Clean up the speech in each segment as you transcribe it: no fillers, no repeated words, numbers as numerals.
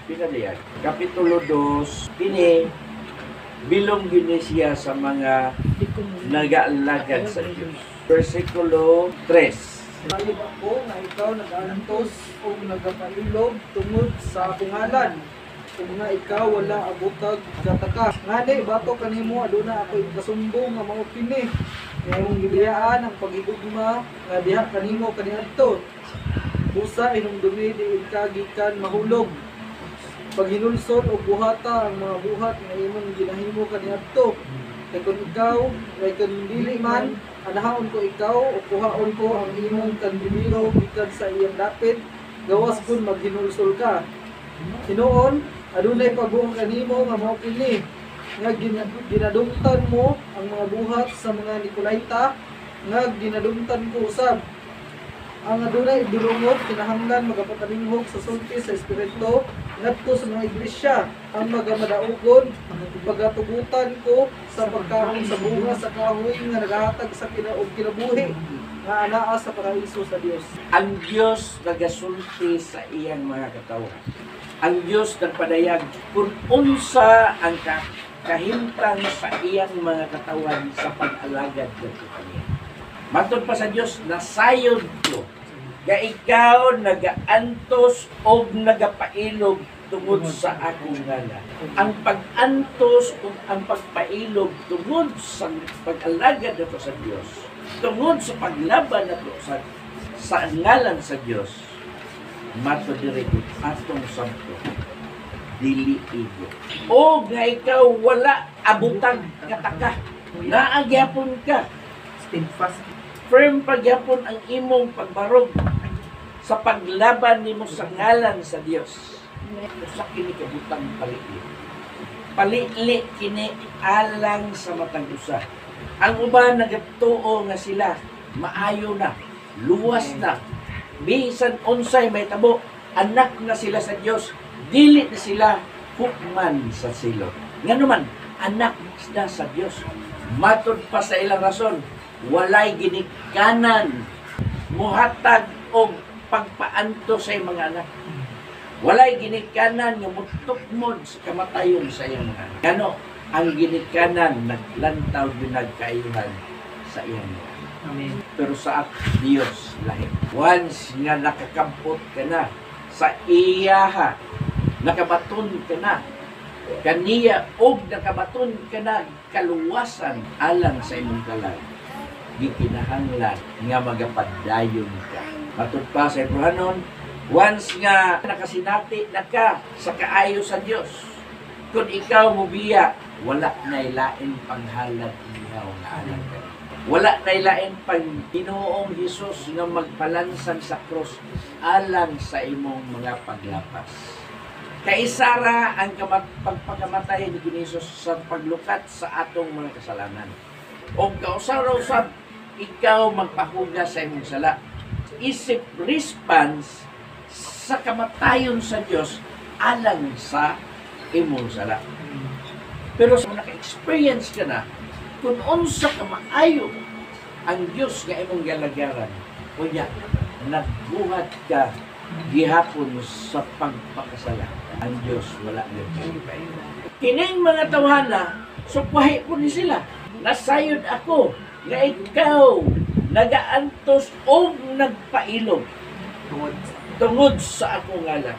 pinadayan. Kapitulo 2, kini bilong gini siya sa mga nag-aalagad sa Diyos. Versikulo 3. Malib ako nga ikaw nag-antos o nagapailog tungod sa bungalan. Kung nga ikaw wala abutag kataka. Ngani bato kanimo aduna ako ikasumbong nga mao kini. Ngayong gibiyaan ang pagigugma nga diha kanimo kaniadto. Busa inumdumi diin ka gikan mahulog. Paghinulsod o buhata ang mga buhat nga imong ginahimo kaniadto. Kay kung ikaw kay kung dili man anahaon ko ikaw o kuhaon ko ang imong kandimiro gikan sa iyang dapit gawas kun maghinulsol ka. Hinuon adunay pagbuong kanimo nga mao kini nga ginadungtan mo ang mga buhat sa mga Nicolaita nga ginadungtan ko usab. Ang adunay dulungot kinahanglan magapatalinghog sa sulti sa espiritu ngadto sa mga iglesia. Ang magamadaugon pagatugutan ko sa pagkaon sa bunga sa kahoy nga nagahatag sa kinabuhi nga anaa sa paraiso sa Dios. Ang Diyos nagasulti sa iyang mga katawan. Ang Diyos nagpadayag kung unsa ang kahimtang sa iyang mga katawan sa pag-alagad ng kaniya. Matod pa sa Diyos, nasayod ko nga ikaw nagaantos o nagapailog tungod sa akong ngalan. Ang pag-antos o ang pagpailog tungod sa pag-alagad nato sa Diyos, tungod sa paglaban nato sa ngalan sa Diyos, matod diri atong sabto dili igo. O nga ikaw wala abutang kataka, naagyapon ka, Steadfast. firm pagyapon ang imong pagbarog sa paglaban nimo sa ngalan sa Dios. Usa kini kabutang palili. Palili kini alang sa matag usa. Ang uban nagatuo nga sila maayo na, luwas na. Bisan unsay may tabo, anak na sila sa Dios, dili na sila hukman sa silot. Nganuman, anak na sa Dios. Matod pa sa ilang rason, walay ginikanan muhatag og pagpaanto sa iyang mga anak. Walay ginikanan nga mutukmod sa kamatayon sa iyang mga anak. Kano ang ginikanan naglantaw binagkaayuhan sa iyang mga anak. Amen. Pero sa Dios lahi. Once nga nakakampot ka na sa iyaha, nakabaton ka na kaniya og nakabaton ka na kaluwasan alang sa imong kalag, gikinahanglan nga magapadayon ka. Matod pa sa Hebrehanon, once nga nakasinati na ka sa kaayo sa Dios, kung ikaw mubiya, wala na ilain panghalad iyaw nga alang ka. Wala na ilain pang Ginoong Hesus nga magpalansan sa krus alang sa imong mga paglapas. Kaisara ang pagpakamatay ni Hesus sa paglukat sa atong mga kasalanan. O kausara-usab, ikaw magpahuga sa imong sala. Isip response sa kamatayon sa Dios alang sa imong sala. Pero sa naka-experience ka na, kung unsa ka maayo ang Dios nga imong galagaran, unya nagbuhat ka gihapon sa pagpakasala. Ang Dios wala nang kining mga tawhana, supwahi po ni sila. Nasayod ako nga ikaw nagaantos o nagpailog tungod sa akong ngalan.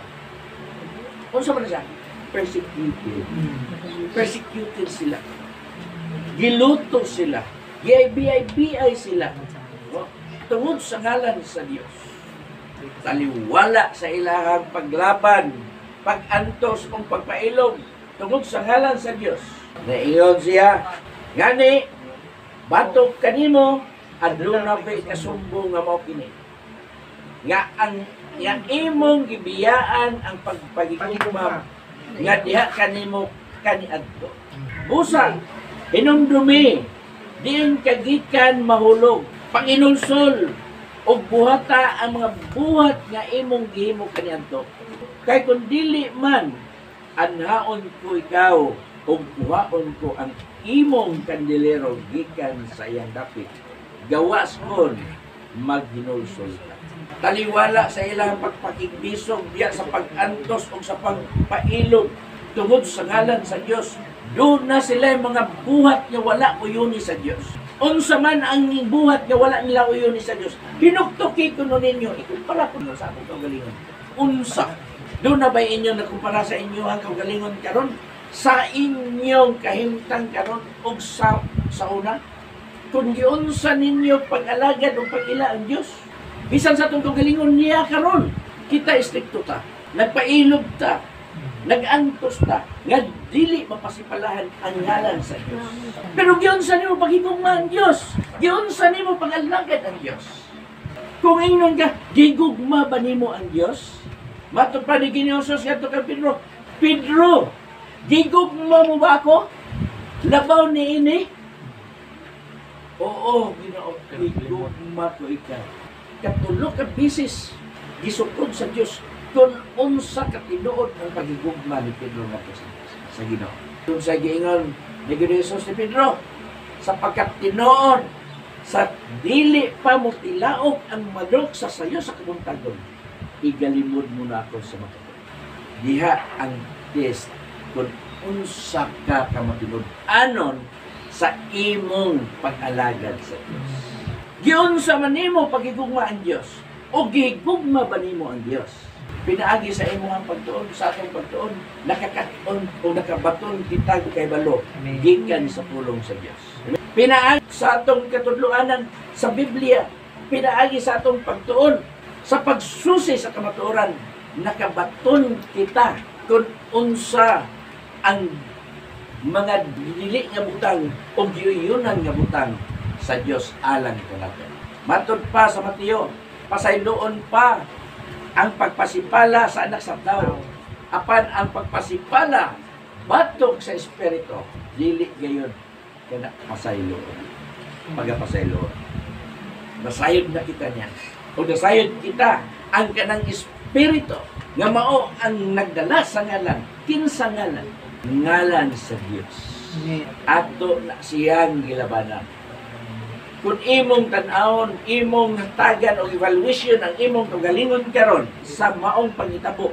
Unsa man siya? Persecuted. Persecuted sila. Giluto sila. Gibiyay sila. Tungod sa ngalan sa Dios. Taliwala sa ilahang paglaban, pag-antos o pagpailog tungod sa ngalan sa Dios. Naiyon siya, ngani, batok kanimo, aduna pa ikasumbong nga mao kini. Nga ang imong gibiyaan ang pagpagigugma nga diha kanimo kaniadto. Busa, hinumdumi, diin kagikan mahulog, panginulsol, o buhata ang mga buhat nga imong gihimo kaniadto. Kay kung dili man, anhaon ko ikaw, o kuhaon ko ang imong kandilero gikan sa iyang dapit. Gawas kon maghinulsol ka. taliwala sa ilang pagpakigbisog diya sa pag-antos o sa pagpailog tungod sa ngalan sa Dios. Doon na sila mga buhat nga wala uyoni sa Dios. Unsa man ang buhat nga wala nila uyoni sa Dios, hinuktoki ko no ninyo, ikumpara ko no sa akong kaugalingon. Unsa? Doon na ba inyo nakumpara sa inyo ang kaugalingon karon? Sa inyong kahimtang karon o sa una? Kung giunsa ninyo pag-alagad o pag-ila ang Dios, bisan sa itong kaugalingon niya karon, kita istrikto ta, nagpailog ta, nag-antos ta, nga dili mapasipalahan ang ngalan sa Diyos. Pero giunsa nimo pagigugma ang Diyos? Giunsa nimo pag-alagad ang Diyos? Kung ingnon ka, gigugma ba nimo ang Diyos? Mato pa ni Ginoosos kadto kay Pedro, Pedro, gigugma mo ba ako? Labaw ni ini? Oo, Ginoo, gigugma ko ikaw. Katulo ka bisis gisukod sa Diyos kung unsa ka tinuod ang pagigugma ni Pedro nga sa Ginoo. Kung sa giingon ni Jesus ni Pedro, sapagkat tinuod sa dili pa mo tilaok ang manok sa sayo sa kabuntagon, igalimod mo na ako sa matuod. Diha ang test kung unsa ka kamatinud anon sa imong pag-alagad sa Diyos. Giunsa man nimo pagigugma ang Diyos o gigugma ba nimo ang Diyos? Pinaagi sa imong pagtuon, sa atong pagtuon, nakakaton o nakabaton kita kay balo, gikan sa pulong sa Diyos. Pinaagi sa atong katudloanan sa Biblia, pinaagi sa atong pagtuon, sa pagsusi sa kamatuoran, nakabaton kita kung unsa ang mga dili nga butang o giyunan nga butang sa Diyos alang kanaton. Matod pa sa Mateo, pasayloon pa ang pagpasipala sa anak sa tao. Apan ang pagpasipala batok sa espiritu, dili gayon kana pasayloon. Pagapasayloon. Nasayod na kita niya. O nasayod kita ang kanang espiritu nga mao ang nagdala sa ngalan, kinsa ngalan? Ngalan sa Dios. Ato na siyang gilabanan. Kung imong tan-awon, imong tagan o evaluation ang imong kagalingon karon sa maong pangitabo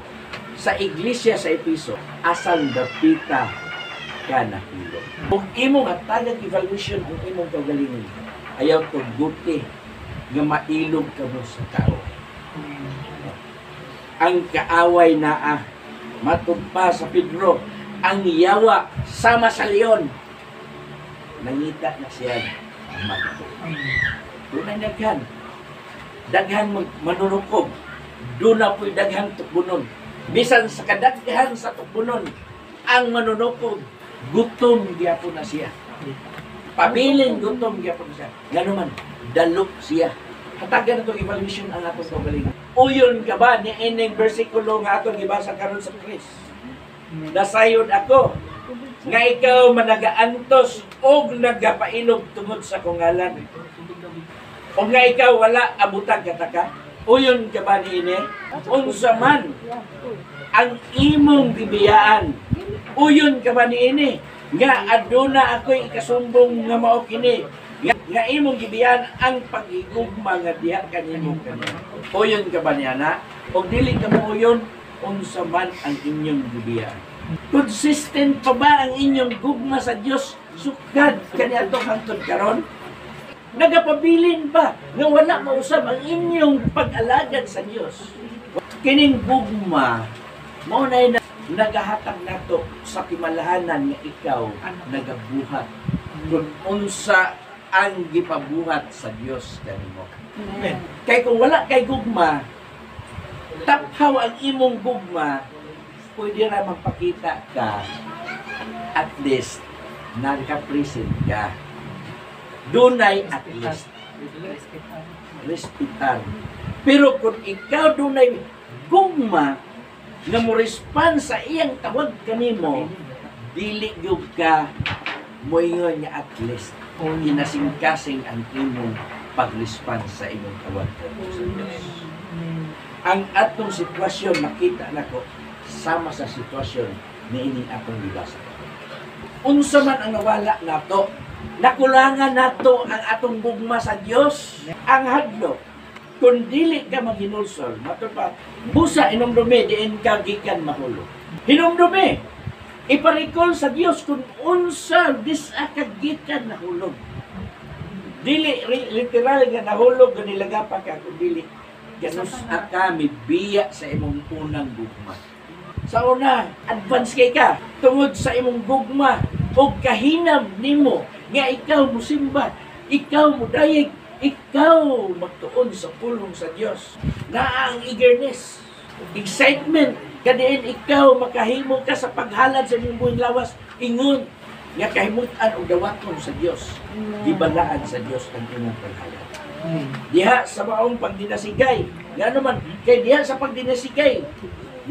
sa iglesia sa Episo, asal dapita ka nahilo. Kung imong tagan evaluation ang imong kagalingon, ayaw tuguti nga mailog ka mo sa tao. Ang kaaway naa matugpa sa Pedro, ang yawa sama sa leon, nangita na siya magto. Doon ay daghan manunukob, doon na po'y daghan tukbunon. Bisan sa kadaghan sa tukbunon, ang manunukob, gutom gyapon na siya. Pabiling gutom gyapon na siya. Ganuman, dalok siya. Hatagan na itong evaluation ang atong kagalingon. Uyon ka ba ni ining bersikulo nga atong gibasa karon sa Kris? Nasayod ako nga ikaw managaantos o nagapailog tungod sa kungalan. O nga ikaw wala abutag kataka. Uyon ka ba ni ini? Unsa man ang imong gibiyaan. Uyon ka ba ni ini? Nga aduna ako'y ikasumbong nga mao kini. Nga imong gibiyan ang pag-igugma nga diha kanimo kanina. Uyon ka ba niya na? O dili ka mo uyon, unsa man ang inyong gibiyan. Consistent pa ba ang inyong gugma sa Dios sukad kaniadto hangtod karon? Nagapabilin ba nga wala mausab ang inyong pag-alagad sa Dios? Kining gugma mao na nagahatag nato sa kimalahanan nga ikaw nagabuhat kung unsa ang gipabuhat sa Dios kanimo. Kay kung wala kay gugma, taphaw ang imong gugma, pwede na magpakita ka at least nagka-present ka. Dunay at least respetar. Pero kung ikaw dunay gugma nga mo respond sa iyang tawag kanimo, dili gyud ka moingon nga at least inasing-kasing ang imong pag-respond sa imong tawag kanimo sa Diyos. Ang atong sitwasyon makita nako sama sa sitwasyon ni ining atong gibasa. Unsa man ang nawala nato, nakulangan nato ang atong gugma sa Dios. Ang hadlok Kung dili ka maghinulsol, mato pa, busa inumdumi, diin ka gikan mahulog. Hinumdumi, iparikol sa Dios kung unsa disa ka gikan nahulog. Dili literal nga nahulog nga nilagapa ka, kung dili ganus ka mibiya sa imong unang gugma. Sa una, advance kay ka tungod sa imong gugma o kahinam nimo nga ikaw musimba, ikaw mudayeg, ikaw magtuon sa pulong sa Dios. Na ang eagerness, excitement, kadiin ikaw makahimo ka sa paghalad sa imong buhing lawas, ingon nga kahimutan o dawaton sa Dios, gibalaan sa Dios ang imong paghalad. Diha sa maong pagdinasigay, nga naman, kay diha sa pagdinasigay,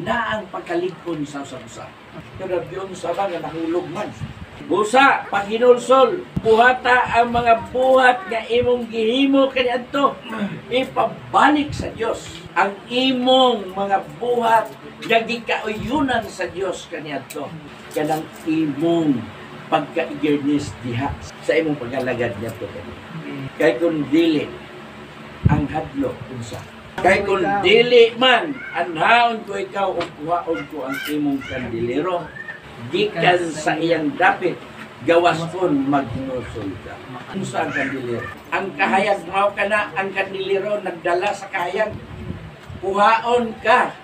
na ang pagkaligpon sa usa. Pero diyon sa ba nga nahulog man. Busa, paghinulsol, buhata ang mga buhat nga imong gihimo kaniadto, ipabalik sa Dios ang imong mga buhat nga gikauyunan sa Dios kaniadto. Kanang imong pagka-eagerness diha sa imong paghalagad niadto kani. Kay kun dili ang hadlo unsa. Kay kung dili man anhaon ko ikaw ug kuhaon ko ang imong kandilero, gikan sa iyang dapit gawas kon maghinulsol ka. Unsa ang kandilero? Ang kahayag mao kana ang kandilero nagdala sa kahayag. Kuhaon ka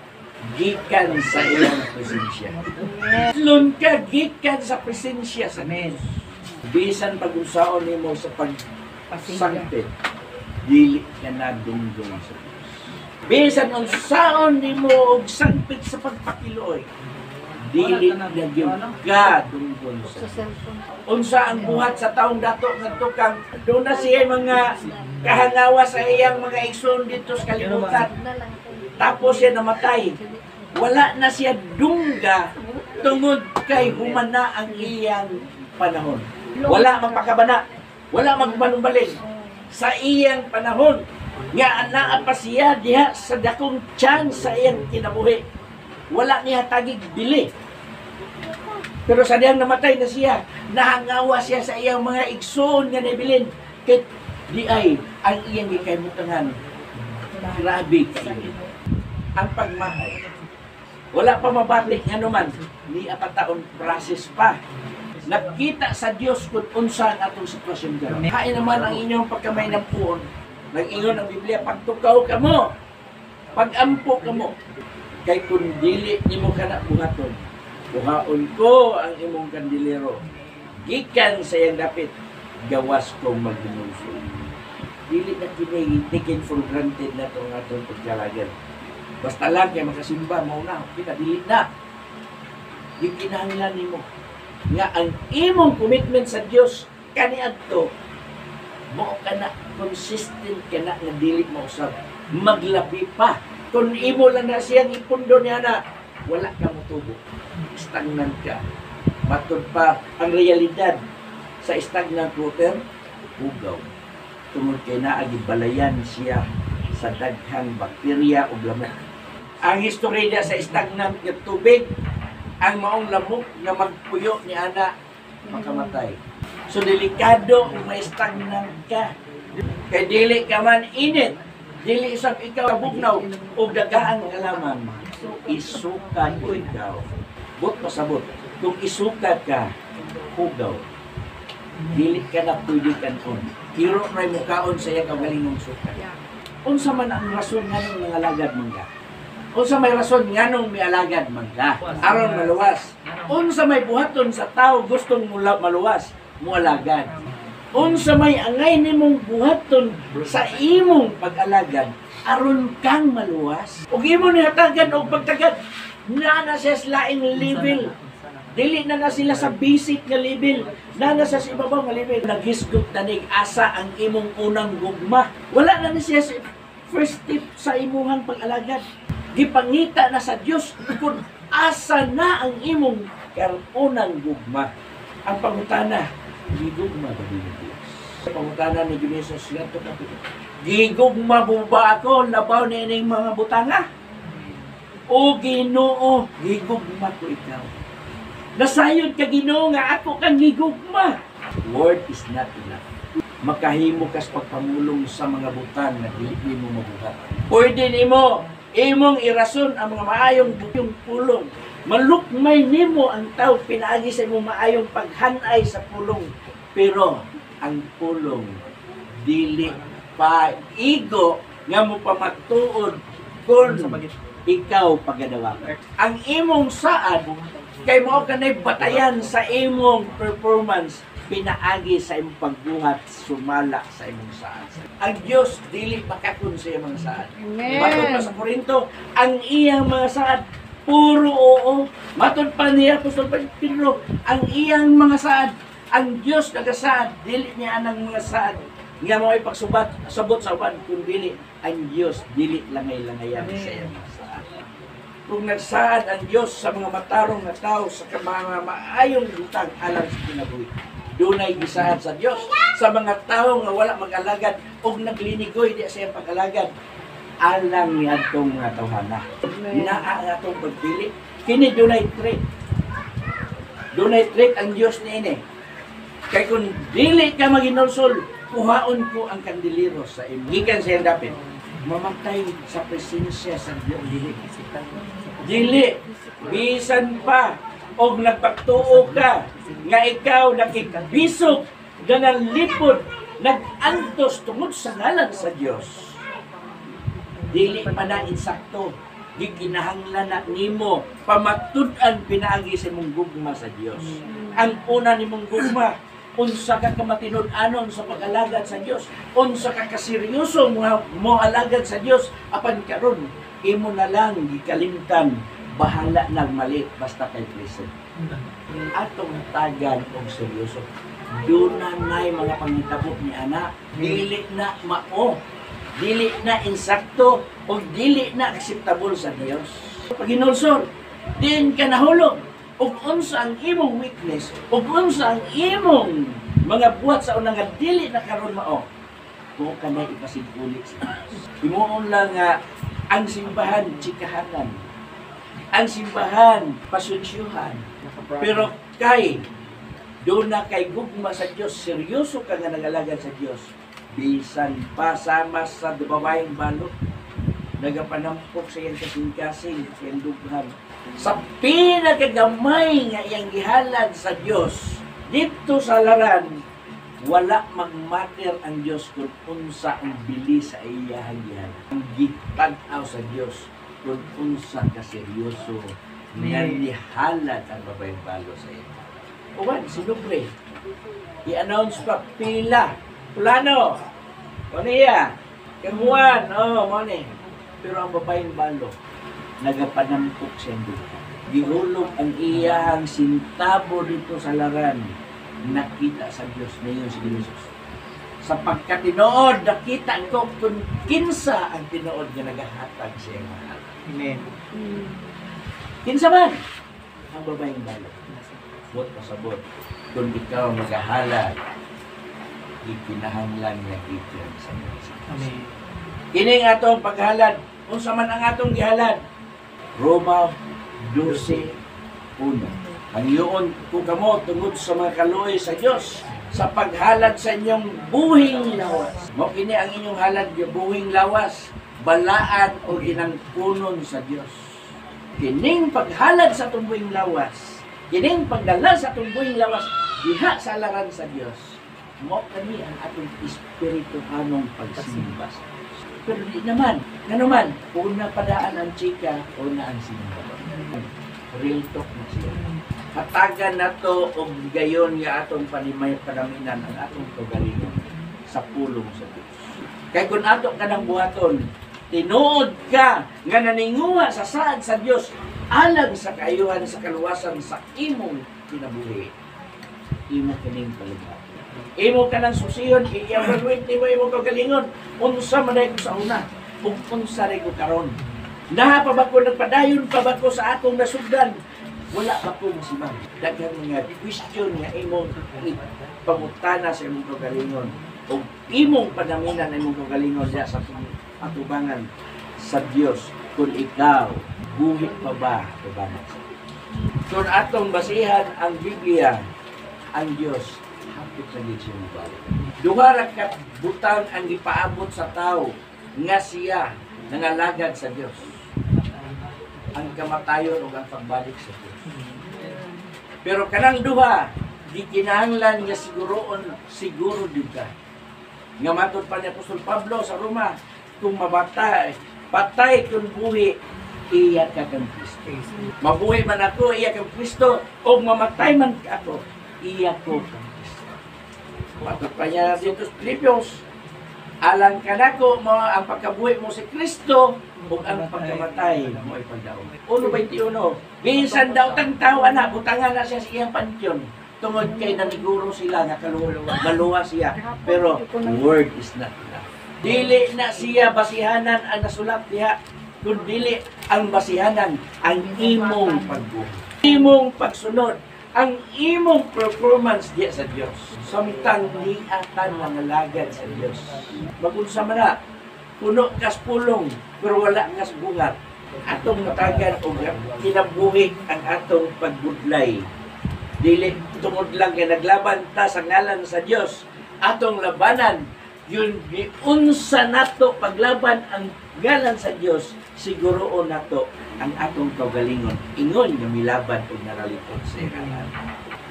gikan sa iyang presensya. Lun ka gikan sa presensya sa Dios. Bisan pag-usaon nimo sa pagsangpit, dili ka na dunggong sa Dios. Bisan unsaon nimo og sangpit sa pagpakiloy, dili na gyud ka dunggong sa Dios. Unsa ang buhat sa taong dato ngadto kang doon na siya mga kahangawa sa iyang mga igsoon dito sa kalibutan. Tapos siya namatay. Wala na siya dungga tungod kay humana ang iyang panahon. Wala magpakabana, wala magmanumbalin sa iyang panahon. Nga anaa pa siya diha sa dakong tiyan sa iyang kinabuhi. Wala niya tagig bili. Pero sa diyang namatay na siya, nahangawa siya sa iyang mga igsoon nga nabilin. Kaya di ay ang iyang gikaymutangan. Grabe kayo. Ang pagmahal. Wala pa mabalik nga naman. Ni apataon process pa. Nakita sa Dios kung unsa ang atong sitwasyon garo. Hain naman ang inyong pagkamay ng puon. Nag-ingon ang Biblia, pagtukaw ka mo, pag-ampo ka mo. Kay kung dili nimo ka na buhaton, buhaon ko ang imong kandilero. Gikan sa iyang dapit, gawas kong maghinulsol. Dili na taken for granted na itong atong pagkalagan. Basta lang kaya makasimba, mauna, kita dili na. Di kinahanglan nimo. Nga ang imong commitment sa Dios kaniadto, mo ka na consistent ka na nga dili mausab, maglabi pa. Kung imo lang na siyang ipundo niya na, wala ka motubo. Stagnant ka. Matod pa ang realidad sa stagnant water, ugaw. Tungod kay naagibalayan siya sa daghang bakterya o lamok. Ang history niya sa stagnant nga tubig, ang maong lamok nga magpuyo ni ana makamatay. So delikado kung may stagnant ka. Kay dili ka man init, dili isang ikaw bugnaw o dagaan ka lamang. Isukat ko ikaw. But pasabot. Kung isukat ka, hugaw. Dili ka na pwede kanon. Hiro na yung mukhaon sa iya kagalingong sukat. Unsa man ang rason nga nung nangalagad mangga? Unsa may rason nga nung may alagad mangga? Aron maluwas. Unsa may buhaton sa tao gustong maluwas? Mualagad. Unsa may angay nimong buhaton sa imong pag-alagad aron kang maluwas. Ug imo ni hatagan og pagtagad na siya sa laing level. Dili na sila sa basic nga level, na sa ibabaw nga level. Naghisgot na nig asa ang imong unang gugma. Wala na siya sa first step sa imuhang pag-alagad. Gipangita na sa Dios kung asa na ang imong unang gugma. Ang pangutana, gigugma ba ni Dios? Sa pangutana ni Jesus ngadto kapito. Gigugma ba ako labaw ni ining mga butanga? O Ginoo, gigugma ko ikaw. Nasayod ka Ginoo nga ako kang gigugma. Word is not enough. makahimo kas pagpamulong sa mga butang na dili mo mabuhat. Pwede nimo imong irason ang mga maayong butong pulong. Malukmay nimo ang tao pinaagi sa imong maayong paghanay sa pulong. Pero ang pulong dili pa igo nga mo pamatuod kung ikaw pagadawa. Ang imong saad kay mao kanay batayan sa imong performance pinaagi sa imong pagbuhat sumala sa imong saad. Ang Dios dili makakon sa imong saad. Matod pa sa Korinto, ang iyang mga saad puro oo. Matod pa niya Apostol Pedro, ang iyang mga saad, ang Dios nagasaad, dili niya anang mga saad nga mo ay pagsubat sabot sa uban kun dili ang Dios dili langay-langayan sa iyang mga saad. Kung nagsaad ang Dios sa mga matarong na tao sa mga maayong butang alang sa kinabuhi, dunay gisaad sa Dios sa mga tao nga wala mag-alagad ug naglinigoy di sa iyang pag-alagad alang niadtong mga tawhana. Naa atong pagpili kini dunay trick. Dunay trick ang Dios niini. Kay kung dili ka maginulsol, kuhaon ko ang kandilero sa imo. Gikan sa iyang dapit. Mamatay sa presensya sa Dios dili. Dili bisan pa og nagpagtuo ka nga ikaw nakikabisog ganang lipod nag-antos tungod sa ngalan sa Dios. Dili pa na insakto gikinahanglan na nimo pamatud-an pinaagi sa imong gugma sa Dios. Ang una nimong gugma unsa ka kamatinud-anon sa pag-alagad sa Dios, unsa ka kaseryoso mo alagad sa Dios apan karon imo na lang gikalimtan bahala nang mali basta kay Kristo. Atong tagan og seryoso. Duna nay mga panghitabo ni ana, dili na mao, dili na insakto o dili na acceptable sa Dios. Paginulsol, din ka nahulog ug unsa ang imong weakness, ug unsa ang imong mga buhat sa unang nga dili na karon mao. Mo kanay ipasiguli sa Dios. Himuon lang nga ang simbahan tsikahanan. Ang simbahan pasunsyuhan. Pero kay doon na kay gugma sa Dios, seryoso ka nga nagalagad sa Dios. Bisan pa sama sa babaeng balot, nagapanampok sa iyang kasing-kasing, sa iyang dughan. Sa pinakagamay nga iyang gihalad sa Dios, dito sa laran, wala magmatter ang Dios kung unsa ang bili sa iyang gihalad. Ang gitag-aw sa Dios kung unsa ka seryoso nga nihalad ang babaeng balo sa iyo. Uwan, sinubre. I-announce pa pila. Plano. O niya. Kamuan. Mo ni. Pero ang babaeng balo, nagapanampok siya dito. Gihulog ang iyahang sintabo dito sa laran. Nakita sa Diyos na yun si Jesus. Sa pagkatinood, nakita ko kung kinsa ang tinood na nagahatag siya mahal. Amen. Kinsa man ang babaeng balo. Bot pasabot. Kung ikaw magahalad, ikinahanglan niya ikiyan sa Diyos. Amen. Kining atong paghalad, unsa man ang atong gihalad. Roma 12:1. Ang iyon kung kamo tungod sa mga kaluoy sa Diyos sa paghalad sa inyong buhing lawas. Mo kini ang inyong halad yung buhing lawas, balaan o ginangpunon sa Diyos. Kining paghalad sa atong buhing lawas, kining pagdala sa atong buhing lawas diha sa laran sa Diyos. Mo kani ang atong espirituhanong pagsimba. Pero di naman, naman, una padaan ang chika, una ang simba. Real talk na siya. Hatagan na to o gayon nga atong panimay padaminan ang atong kagalingon sa pulong sa Diyos. Kaya kung ato ka ng buhaton, tinuod ka nga naninguha sa saad sa Diyos alang sa kaayuhan sa kaluwasan sa imong kinabuhi. Imo kining palibhati. Imo ka ng susiyon, i-evaluate mo imong kagalingon. Unsa man ko sa una, ug unsa rin ko karon. Naha pa ba ko nagpadayon pa ba ko sa atong nasugdan? Wala pa ko masimang. Daghang mga question nga imong pangutana sa imong kagalingon. O imong panaminan imong kagalingon diya sa atubangan sa Dios kung ikaw buhit pa ba atubangan sa Dios. Kung atong basihan ang Biblia, ang Dios hapit sa gitsong balik. Duha ra ka butang ang gipaabot sa tao nga siya nangalagad sa Dios. Ang kamatayon ug ang pagbalik sa Dios. Pero kanang duha gikinahanglan nga siguro jud ka. Nga matud pa ni Apostol Pablo sa Roma, kung mabatay, patay kung buhi, iya ka kang Kristo. Mabuhi man ako, iya kang Kristo, o mamatay man ako, iya ko kang Kristo. Matud pa niya dito sa Filipios, alang ka na ko mo ang pagkabuhi mo si Kristo, o ang pagkamatay mo ay pagdaon. 1:21, bisan daw tang tawa na, butangan na siya sa iyang pansyon. Tungod kay naniguro sila nga maluwa siya, pero word is not enough. Dili na siya basihanan ang nasulat diha, kun dili ang basihanan ang imong pagbuhi, imong pagsunod, ang imong performance diya sa Dios. Samtang niatan nangalagad sa Dios. Magunsa man na, puno kas pulong, pero wala kas bungat. Atong matagan o kinabuhi ang atong pagbudlay. Dili tungod lang kay naglaban ta sa ngalan sa Dios, atong labanan yun giunsa nato paglaban ang ngalan sa Dios, siguroon nato ang atong kaugalingon ingon nga milaban ug naralipod sa ngalan.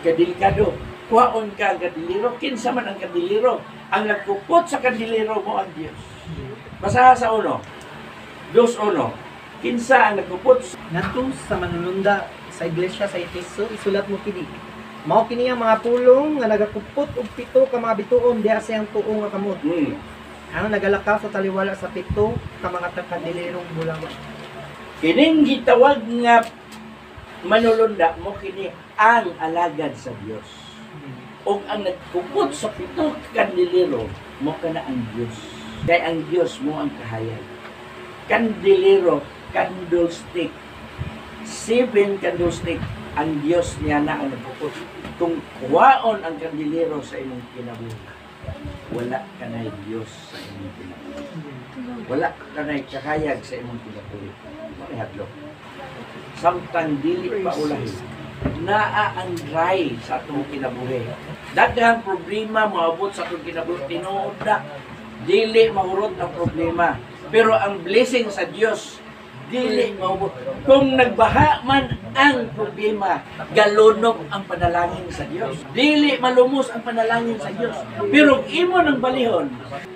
Kadelikado, kuhaon ka ang kadiliro, kinsa man ang kadiliro, ang nagkupot sa kadiliro mo ang Dios. Basaha sa 1, 2:1, kinsa ang nagkupot Ngadto sa manununda sa iglesia sa Efeso, isulat mo kini. Mao kini ang mga pulong nga nagakupot og 7 ka mga bituon diha sa iyang tuo nga kamot. Ang nagalakaw sa taliwala sa 7 ka mga kandilirong bulawan. Kining gitawag nga manulunda mo kini ang alagad sa Dios. O ang nagkupot sa 7 kandiliro mo kana ang Dios. Kay ang Dios mo ang kahayag. Kandiliro, candlestick. 7 candlestick ang Dios niya na ang nagpupot. Kung kuwaon ang kandilero sa imong kinabuhi, wala ka na Dios sa imong kinabuhi. Wala ka na kakayag sa imong kinabuhi. Marihadlo. Samtang dili pa ulahin, naa ang dry sa atong kinabuhi. Daghang problema maabot sa atong kinabuhi. Tinuod na, dili mahurot ang problema. Pero ang blessing sa Dios, dili maubot. Kung nagbaha man ang problema, galunog ang panalangin sa Dios. Dili malumos ang panalangin sa Dios. Pero imo nang balihon,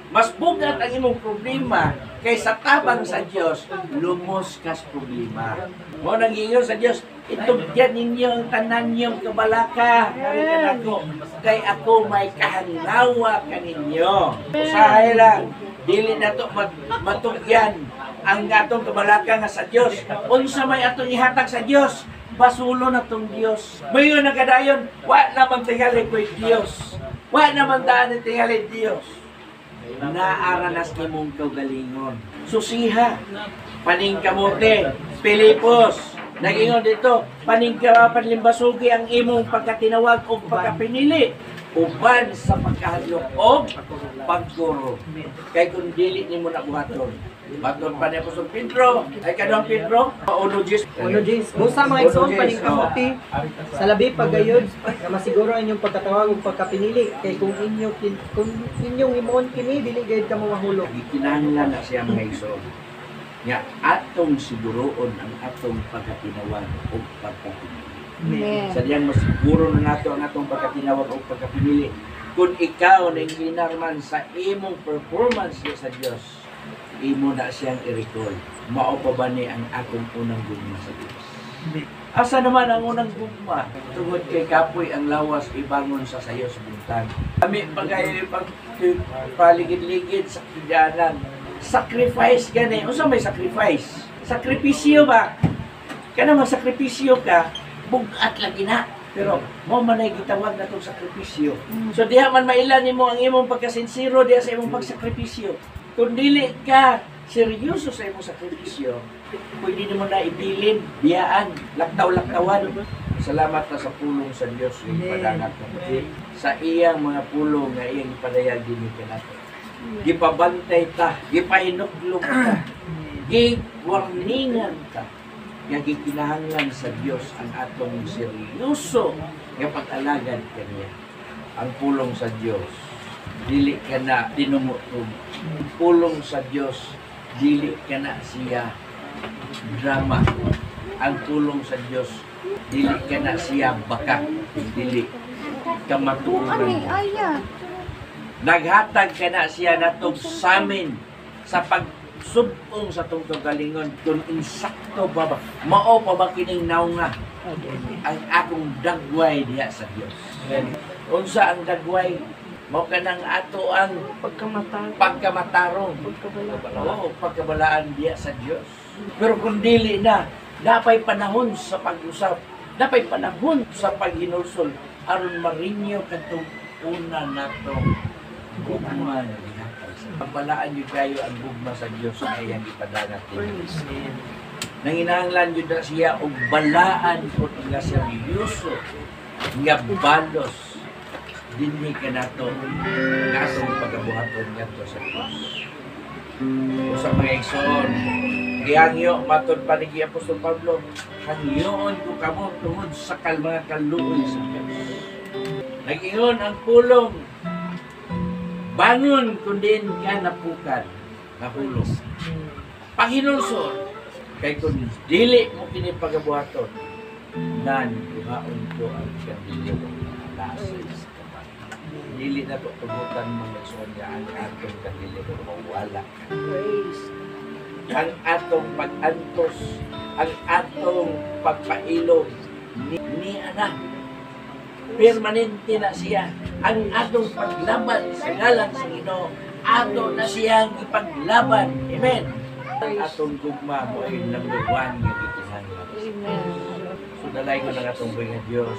mas bugat ang imong problema kaysa tabang sa Dios, lumos kas problema. Mo nang ingon sa Dios, itugyan ninyo ang tanan niyong kabalaka, nariyan ako, kay ako may kahangnawa kaninyo. Usahay lang, dili na to matugyan ang atong kabalaka nga sa Dios. Unsa may atong ihatag sa Dios, basulo na tong Dios. Mayon na kadayon, wa naman tingali ko'y Dios. Wa naman daan tingali Dios. Naaranas ni mong kaugalingon. Susiha, paning kamote, Pilipos, nagingon dito, paning panlimbasugi ang imong pagkatinawag o pagkapinili. Uban sa pagkahadlok o pagkuro. Kay kung dili ni mo nabuhaton. Baton pa ni Apostol Pedro, ay kadang Pedro, uno Diyos. Musa mga igsoon paning kamuti sa labi pagayod nga masiguro inyong pagkatawag ug pagkapinili kay kung inyong himuon kini dili gayud kamo mahulog. Gikinahanglan na siya mga igsoon. Nga atong siguroon ang atong pagkatinawag o pagkapinili. Sa diyan masiguro na nato ang atong pagkatinawag o pagkapinili. Kung ikaw na inginarman sa imong performance sa Dios, imo na siyang i-recall. Mao pa ba ni ang akong unang gugma sa Dios? Asa naman ang unang gugma? Tungod kay kapoy ang lawas ibangon sa sayo sa buntag. Kami paligid-ligid sa kidanan. Sacrifice gani. Unsa may sacrifice? Sakripisyo ba? Kana magsakripisyo ka, bugat lagi na. Pero mo man ay gitawag na itong sakripisyo. So diha man mailan nimo ang imong pagkasinsiro diha sa imong pagsakripisyo. Kung dili ka seryoso sa imong sakripisyo, pwede mo na ibilin, biyaan, laktaw-laktawan. Salamat na sa pulong sa Dios ng padangat ko. Sa iyang mga pulong nga iyang ipadayag din ka nato. Gipabantay ta, gipahinuklog ta, giwarningan ta. Nga gikinahanglan sa Dios ang atong seryoso nga pag-alagad kaniya. Ang pulong sa Dios dili ka na dinumutog. Pulong sa Dios, dili ka na siya drama. Ang pulong sa Dios, dili ka na siya baka, dili ka matuunan. Naghatag ka na siya natong samin sa pagsubong sa tungtong kalingon. Kung insakto ba ba, mao pa ba kining naunga ang akong dagway diha sa Dios. Unsa ang dagway? Mao ka nang ato ang pagkamatarong. Oo, pagkabalaan diha sa Dios. Pero kung dili na, napay panahon sa pag-usap, napay panahon sa paghinulsol, aron marinyo katong una natong gugma na gihatag sa pagbalaan yun kayo ang gugma sa Dios sa iyang ipadagat. Nanginahanglan yun na siya og balaan ko nga seryoso nga balos dinhi ka nato nga atong pagabuhaton ngadto sa Dios. Usa mga igsoon, gihangyo matod pa ni Apostol Pablo, hangyoon ko kamo tungod sa mga kaluoy sa Dios. Nag-ingon ang pulong, bangon kundin ka napukan, nahulog. Panghinulsol, kay kung dili mo kini pagabuhaton, nan buhaon ko ang kandilo lasay sa kamay. Dili na to tugutan mga igsoon nga ang atong kandilo mawala. Ang atong pag-antos, ang atong pagpailog ni anak. Permanente na siya. Ang atong paglaban sa ngalan sa Ginoo, ato na siyang ipaglaban. Amen. Ang atong gugma mo ay number 1 nga gikinahanglan. So dalay ko ng atong buhay nga Dios.